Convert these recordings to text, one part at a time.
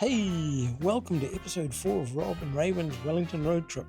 Hey, welcome to episode 4 of Rob and Raewyn's Wellington road trip.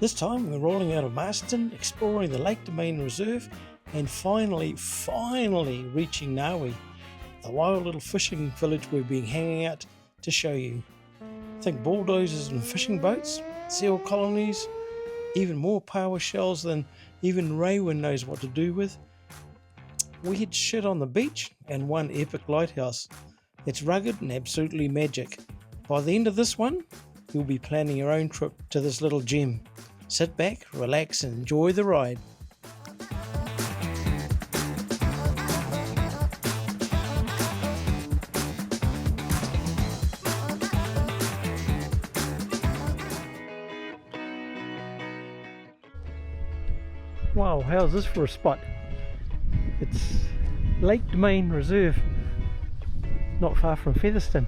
This time we're rolling out of Masterton, exploring the Lake Domain Reserve, and finally reaching Ngawi, the wild little fishing village we've been hanging out to show you. Think bulldozers and fishing boats, seal colonies, even more power shells than even Raewyn knows what to do with. We had shit on the beach and one epic lighthouse. It's rugged and absolutely magic. By the end of this one, you'll be planning your own trip to this little gem. Sit back, relax and enjoy the ride. Wow, how's this for a spot? It's Lake Domain Reserve, not far from Featherston.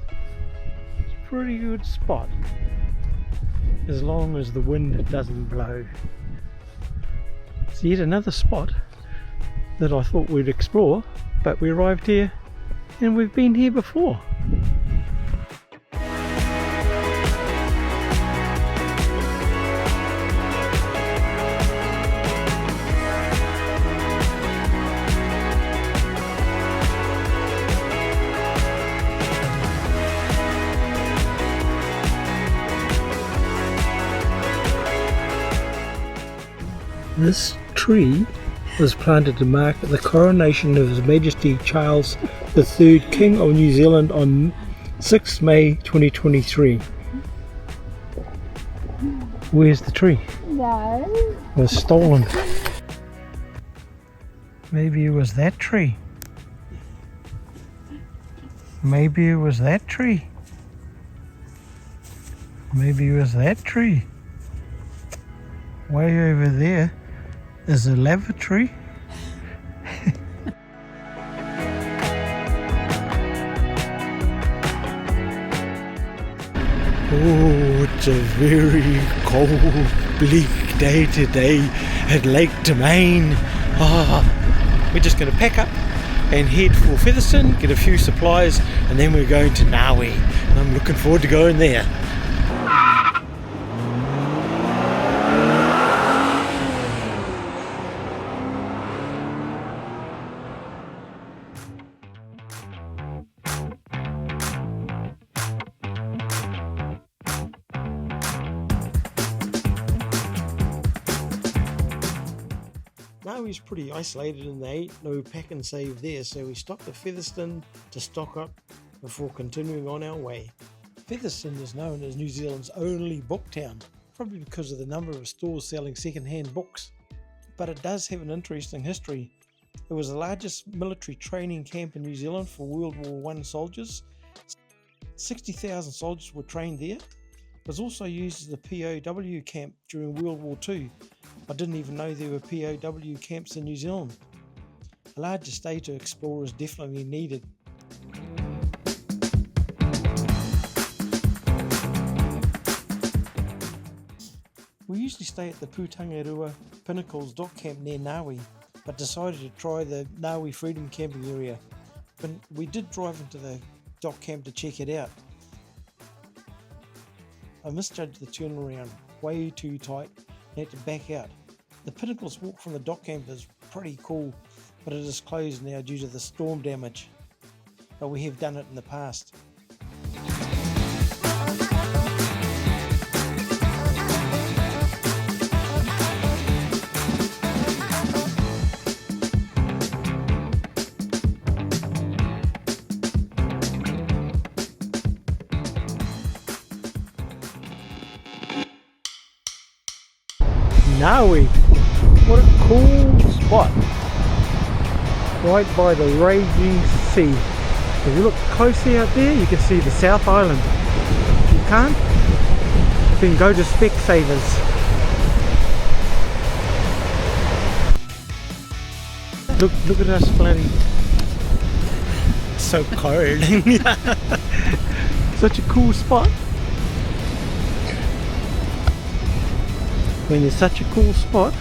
It's a pretty good spot, as long as the wind doesn't blow. It's yet another spot that I thought we'd explore, but we arrived here and we've been here before. This tree was planted to mark the coronation of His Majesty Charles III, King of New Zealand on 6th May 2023. Where's the tree? No. It was stolen. Maybe it was that tree. Maybe it was that tree. Maybe it was that tree. Way over there is a lavatory. Oh, it's a very cold, bleak day today at Lake Domain. We're just going to pack up and head for Featherston, get a few supplies, and then we're going to Ngawi. And I'm looking forward to going there. Ngawi's pretty isolated and there ain't no pack and save there, so we stopped at Featherston to stock up before continuing on our way. Featherston is known as New Zealand's only book town, probably because of the number of stores selling second-hand books. But it does have an interesting history. It was the largest military training camp in New Zealand for World War I soldiers. 60,000 soldiers were trained there. It was also used as the POW camp during World War II. I didn't even know there were POW camps in New Zealand. A larger stay to explore is definitely needed. We usually stay at the Putangarua Pinnacles dock camp near Ngawi, but decided to try the Ngawi Freedom camping area. But we did drive into the dock camp to check it out. I misjudged the turnaround, way too tight, and had to back out. The Pinnacles walk from the dock camp is pretty cool, but it is closed now due to the storm damage. But we have done it in the past. Ngawi, what a cool spot, right by the raging sea. If you look closely out there, you can see the South Island. If you can't, then go to Specsavers. Look at us bloody, so cold. Such a cool spot. When there's such a cool spot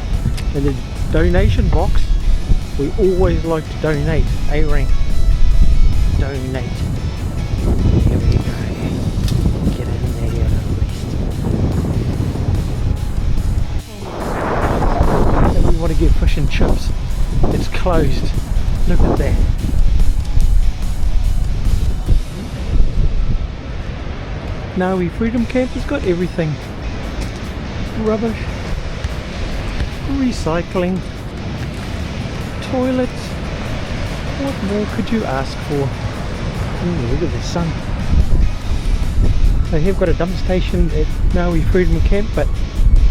and the donation box, we always like to donate. A-Ring. Donate. Here we go. get fish and chips. It's closed. Look at that. Ngawi Freedom Camp has got everything. Rubbish, recycling, toilets. What more could you ask for? Ooh, look at the sun. They have got a dump station at Ngawi Freedom Camp, but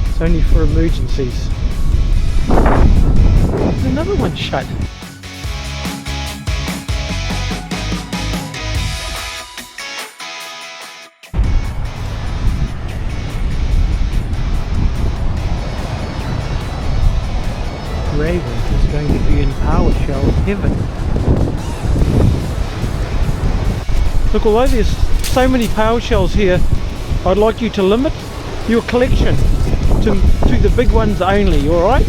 it's only for emergencies. There's another one shut. Raewyn is going to be in PowerShell heaven. Look, although there's so many PowerShells here, I'd like you to limit your collection to the big ones only, alright?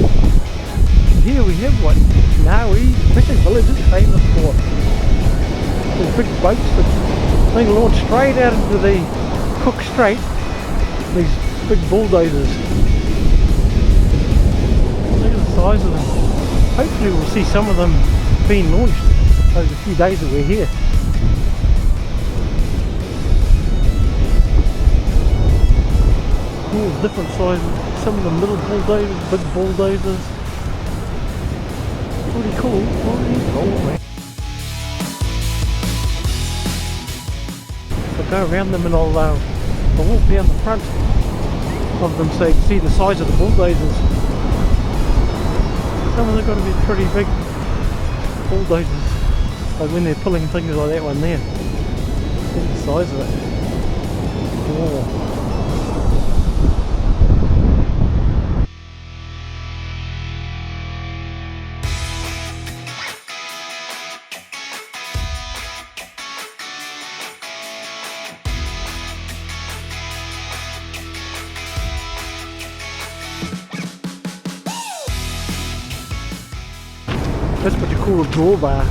Here we have one. Ngawi fishing village is famous for these big boats that they launch straight out into the Cook Strait. These big bulldozers. Look at the size of them. Hopefully we'll see some of them being launched over the few days that we're here. All different sizes. Some of them little bulldozers, big bulldozers. Pretty cool. Pretty cool, man. I'll go around them and I'll walk down the front of them so you can see the size of the bulldozers. Some of them got to be pretty big bulldozers, like when they're pulling things like that one there. Look at the size of it. Oh. That's what you call a drawbar.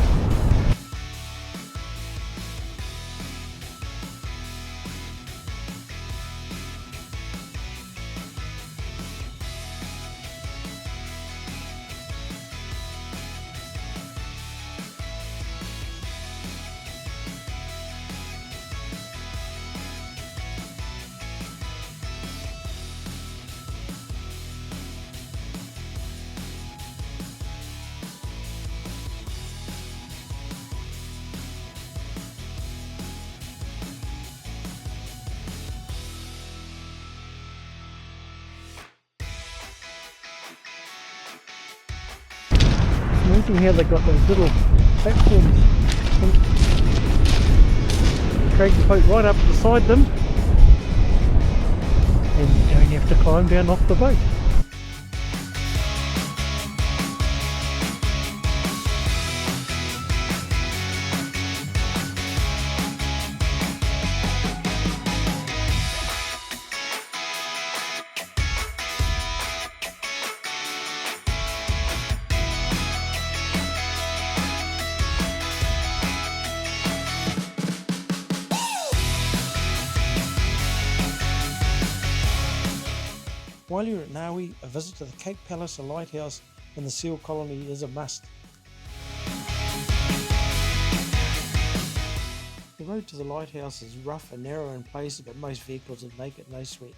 Amazing how they got those little platforms. Drag the boat right up beside them and you don't have to climb down off the boat. While you're at Ngawi, a visit to the Cape Palace, a lighthouse and the seal colony is a must. The road to the lighthouse is rough and narrow in places, but most vehicles would make it no sweat.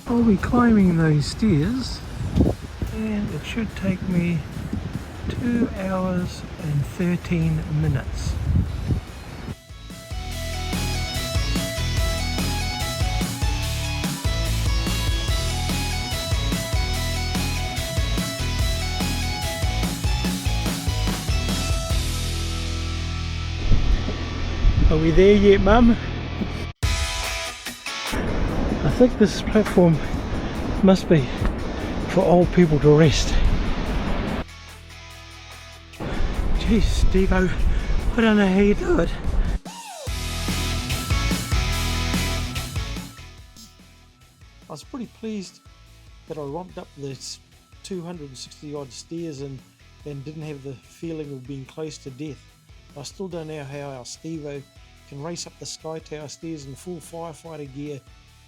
I'll be climbing those stairs and it should take me 2 hours and 13 minutes. Are we there yet, Mum? I think this platform must be for old people to rest. Geez, Steve-o, I don't know how you do it. I was pretty pleased that I romped up this 260 odd stairs and didn't have the feeling of being close to death. I still don't know how our Steve-O can race up the Sky Tower stairs in full firefighter gear,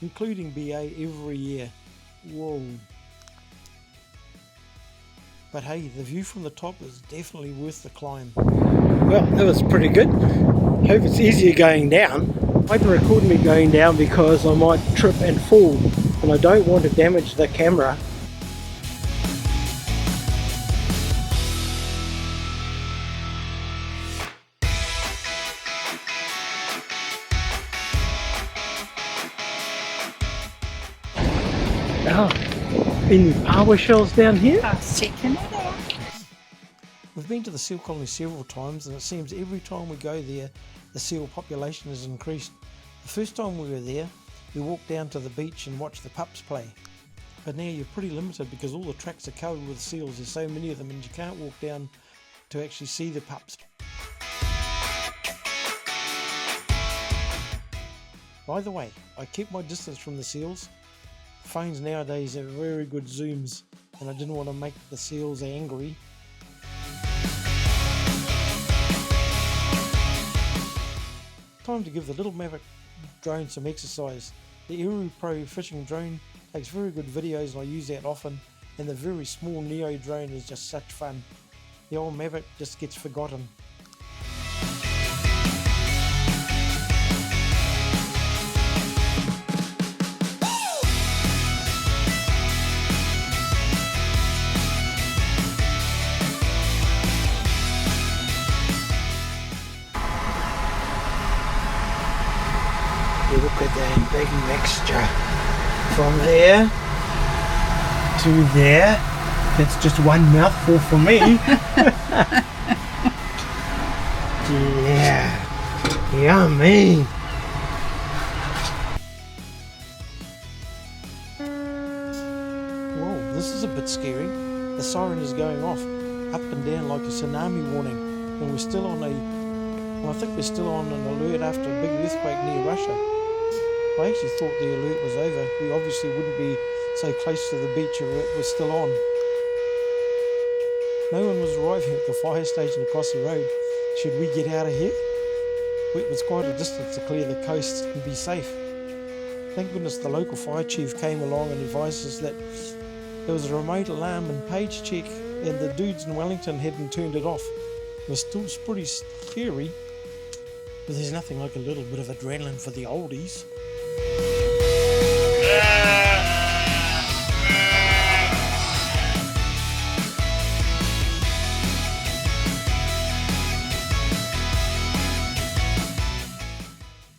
including BA, every year. Whoa. But hey, the view from the top is definitely worth the climb. Well, that was pretty good. Hope it's easier going down. I can record me going down because I might trip and fall, and I don't want to damage the camera. Any power shells down here? We've been to the seal colony several times, and it seems every time we go there the seal population has increased. The first time we were there we walked down to the beach and watched the pups play, but now you're pretty limited because all the tracks are covered with seals. There's so many of them and you can't walk down to actually see the pups. By the way, I keep my distance from the seals. Phones nowadays have very good zooms, and I didn't want to make the seals angry. Time to give the little Maverick drone some exercise. The Eru Pro fishing drone takes very good videos and I use that often, and the very small Neo drone is just such fun. The old Maverick just gets forgotten. Look at that big mixture from there to there. That's just one mouthful for me. Yeah, yummy. Whoa, this is a bit scary. The siren is going off up and down like a tsunami warning, and we're still on I think we're still on an alert after a big earthquake near Russia. I actually thought the alert was over. We obviously wouldn't be so close to the beach if it was still on. No one was arriving at the fire station across the road. Should we get out of here? It was quite a distance to clear the coast and be safe. Thank goodness the local fire chief came along and advised us that there was a remote alarm and page check, and the dudes in Wellington hadn't turned it off. It was still pretty scary, but there's nothing like a little bit of adrenaline for the oldies.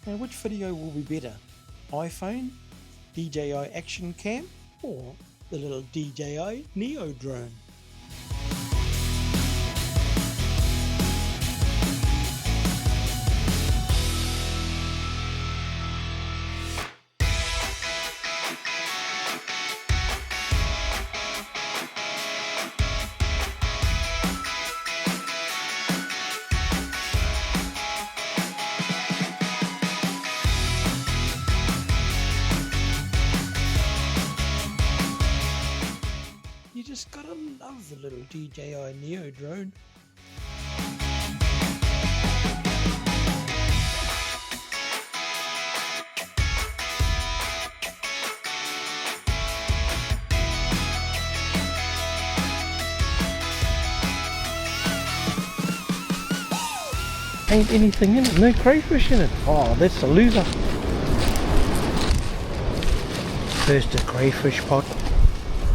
Now, which video will be better? iPhone, DJI Action Cam, or the little DJI Neo drone? You just gotta love the little DJI Neo drone. Ain't anything in it, no crayfish in it. Oh, that's a loser. First a crayfish pot.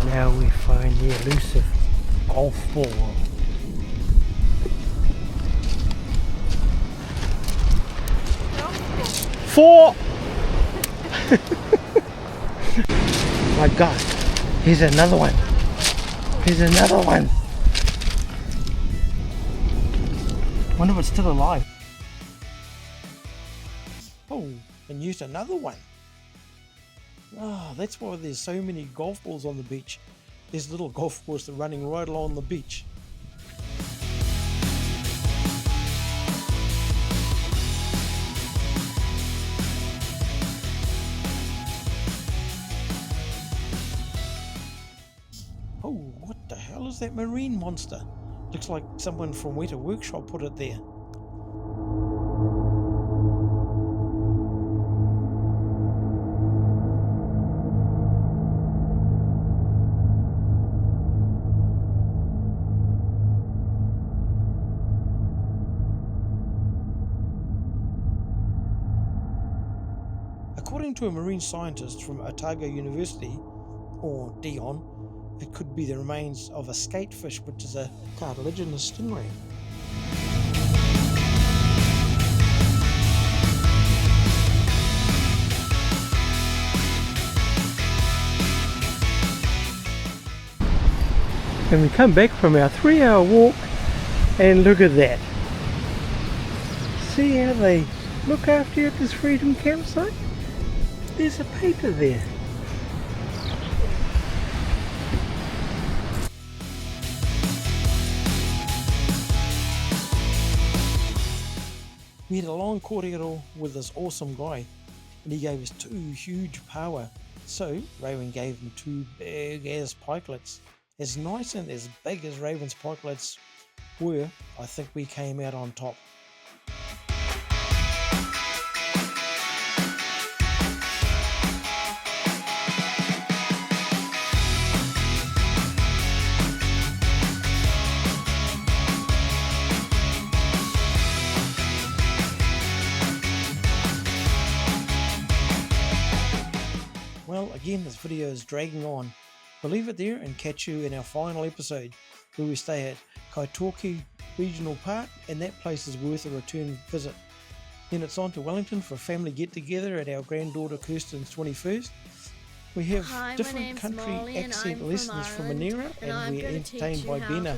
Now we find the elusive golf ball. Four! My God, here's another one. Here's another one. Wonder if it's still alive. Oh, and used another one. Ah, that's why there's so many golf balls on the beach. There's a little golf course running right along the beach. that marine monster? Looks like someone from Weta Workshop put it there. According to a marine scientist from Otago University, or Dion, it could be the remains of a skatefish, which is a cartilaginous stingray. And we come back from our 3-hour walk and look at that. See how they look after you at this Freedom campsite? There's a paper there. We had a long kōrero with this awesome guy, and he gave us 2 huge paua. So Raewyn gave him 2 big ass pikelets. As nice and as big as Raewyn's pikelets were, I think we came out on top. Well, again, this video is dragging on. We'll leave it there and catch you in our final episode, where we stay at Kaitoki Regional Park, and that place is worth a return visit. Then it's on to Wellington for a family get-together at our granddaughter Kirsten's 21st. We have different country accent lessons from Manera, and we're entertained by Bena.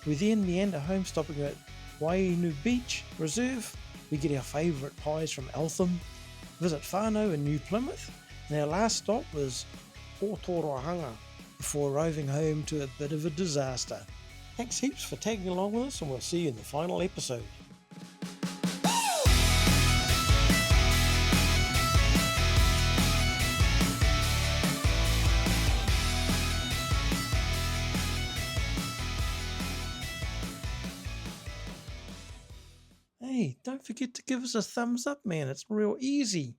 We then meander home, stopping at Papamoa Beach Reserve. We get our favourite pies from Eltham, visit Whānau in New Plymouth, and our last stop was Otorohanga before arriving home to a bit of a disaster. Thanks heaps for tagging along with us, and we'll see you in the final episode. Hey, don't forget to give us a thumbs up, man. It's real easy.